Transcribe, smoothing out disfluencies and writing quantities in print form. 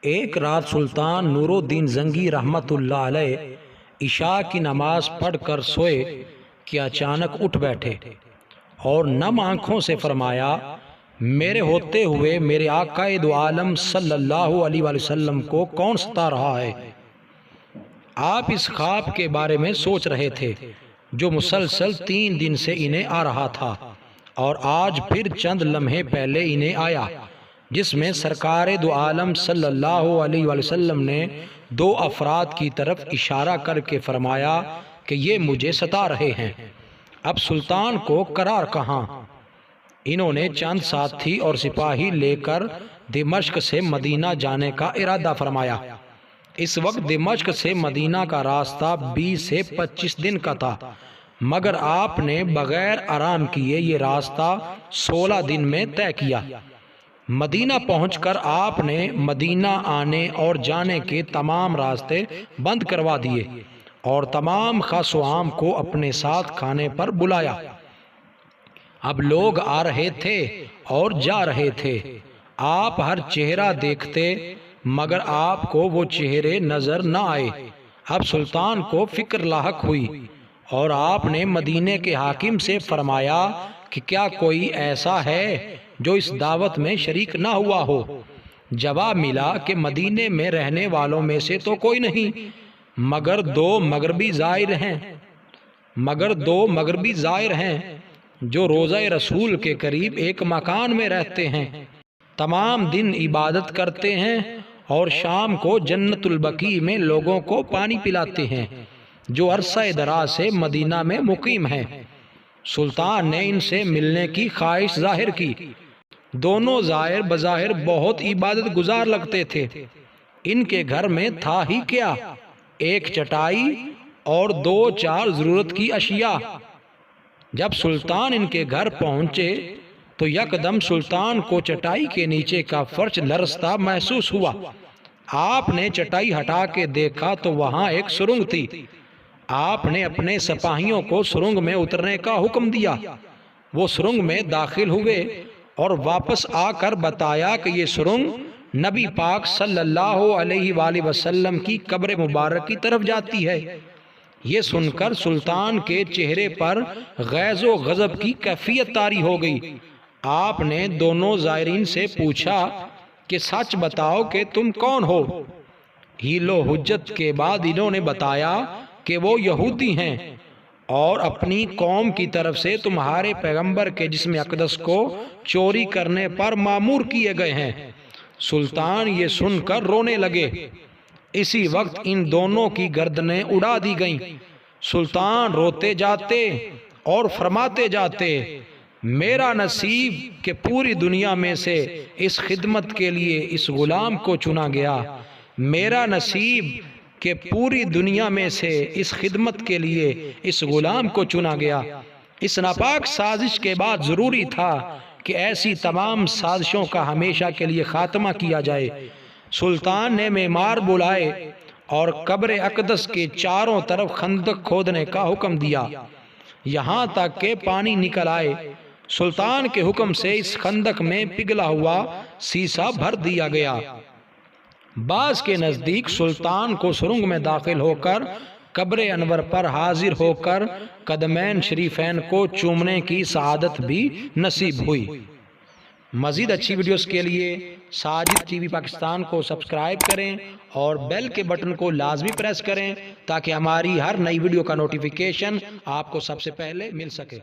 ایک رات سلطان نور الدین زنگی رحمت اللہ علیہ عشاء کی نماز پڑھ کر سوئے کہ اچانک اٹھ بیٹھے اور نم آنکھوں سے فرمایا، میرے ہوتے ہوئے میرے آقا دو عالم صلی اللہ علیہ وآلہ وسلم کو کون ستا رہا ہے؟ آپ اس خواب کے بارے میں سوچ رہے تھے جو مسلسل 3 دن سے انہیں آ رہا تھا، اور آج پھر چند لمحے پہلے انہیں آیا، جس میں سرکار دو عالم صلی اللہ علیہ وآلہ وسلم نے 2 افراد کی طرف اشارہ کر کے فرمایا کہ یہ مجھے ستا رہے ہیں۔ اب سلطان کو قرار کہاں؟ انہوں نے چند ساتھی اور سپاہی لے کر دمشق سے مدینہ جانے کا ارادہ فرمایا۔ اس وقت دمشق سے مدینہ کا راستہ 20 سے 25 دن کا تھا، مگر آپ نے بغیر آرام کیے یہ راستہ 16 دن میں طے کیا۔ مدینہ پہنچ کر آپ نے مدینہ آنے اور جانے کے تمام راستے بند کروا دیے اور تمام خاص و عام کو اپنے ساتھ کھانے پر بلایا۔ اب لوگ آ رہے تھے اور جا رہے تھے، آپ ہر چہرہ دیکھتے مگر آپ کو وہ چہرے نظر نہ آئے۔ اب سلطان کو فکر لاحق ہوئی اور آپ نے مدینے کے حاکم سے فرمایا کہ کیا کوئی ایسا ہے جو اس دعوت میں شریک نہ ہوا ہو؟ جواب ملا کہ مدینے میں رہنے والوں میں سے تو کوئی نہیں، مگر دو مغربی زائر ہیں جو روضہ رسول کے قریب ایک مکان میں رہتے ہیں، تمام دن عبادت کرتے ہیں اور شام کو جنت البقیع میں لوگوں کو پانی پلاتے ہیں، جو عرصہ دراز سے مدینہ میں مقیم ہیں۔ سلطان نے ان سے ملنے کی خواہش ظاہر کی۔ دونوں زائر بظاہر بہت عبادت گزار لگتے تھے۔ ان کے گھر میں تھا ہی کیا، ایک چٹائی اور 2-4 ضرورت کی اشیاء۔ جب سلطان ان کے گھر پہنچے تو یکدم سلطان کو چٹائی کے نیچے کا فرش لرزتا محسوس ہوا۔ آپ نے چٹائی ہٹا کے دیکھا تو وہاں ایک سرنگ تھی۔ آپ نے اپنے سپاہیوں کو سرنگ میں اترنے کا حکم دیا۔ وہ سرنگ میں داخل ہوئے اور واپس آ کر بتایا کہ یہ سرنگ نبی پاک صلی اللہ علیہ وآلہ وسلم کی قبر مبارک کی طرف جاتی ہے۔ یہ سن کر سلطان کے چہرے پر غیظ و غضب کی کیفیت طاری ہو گئی۔ آپ نے دونوں زائرین سے پوچھا کہ سچ بتاؤ کہ تم کون ہو؟ حیل و حجت کے بعد انہوں نے بتایا کہ وہ یہودی ہیں اور اپنی قوم کی طرف سے تمہارے پیغمبر کے جسم اقدس کو چوری کرنے پر مامور کیے گئے ہیں۔ سلطان یہ سن کر رونے لگے۔ اسی وقت ان دونوں کی گردنیں اڑا دی گئیں۔ سلطان روتے جاتے اور فرماتے جاتے، میرا نصیب کہ پوری دنیا میں سے اس خدمت کے لیے اس غلام کو چنا گیا، میرا نصیب کہ پوری دنیا میں سے اس خدمت کے لیے اس غلام کو چنا گیا۔ اس ناپاک سازش کے بعد ضروری تھا کہ ایسی تمام سازشوں کا ہمیشہ کے لیے خاتمہ کیا جائے۔ سلطان نے معمار بلائے اور قبر اقدس کے چاروں طرف خندق کھودنے کا حکم دیا، یہاں تک کہ پانی نکل آئے۔ سلطان کے حکم سے اس خندق میں پگھلا ہوا سیسا بھر دیا گیا۔ بعض کے نزدیک سلطان کو سرنگ میں داخل ہو کر قبر انور پر حاضر ہو کر قدمین شریفین کو چومنے کی سعادت بھی نصیب ہوئی۔ مزید اچھی ویڈیوز کے لیے ساجد ٹی وی پاکستان کو سبسکرائب کریں اور بیل کے بٹن کو لازمی پریس کریں تاکہ ہماری ہر نئی ویڈیو کا نوٹیفیکیشن آپ کو سب سے پہلے مل سکے۔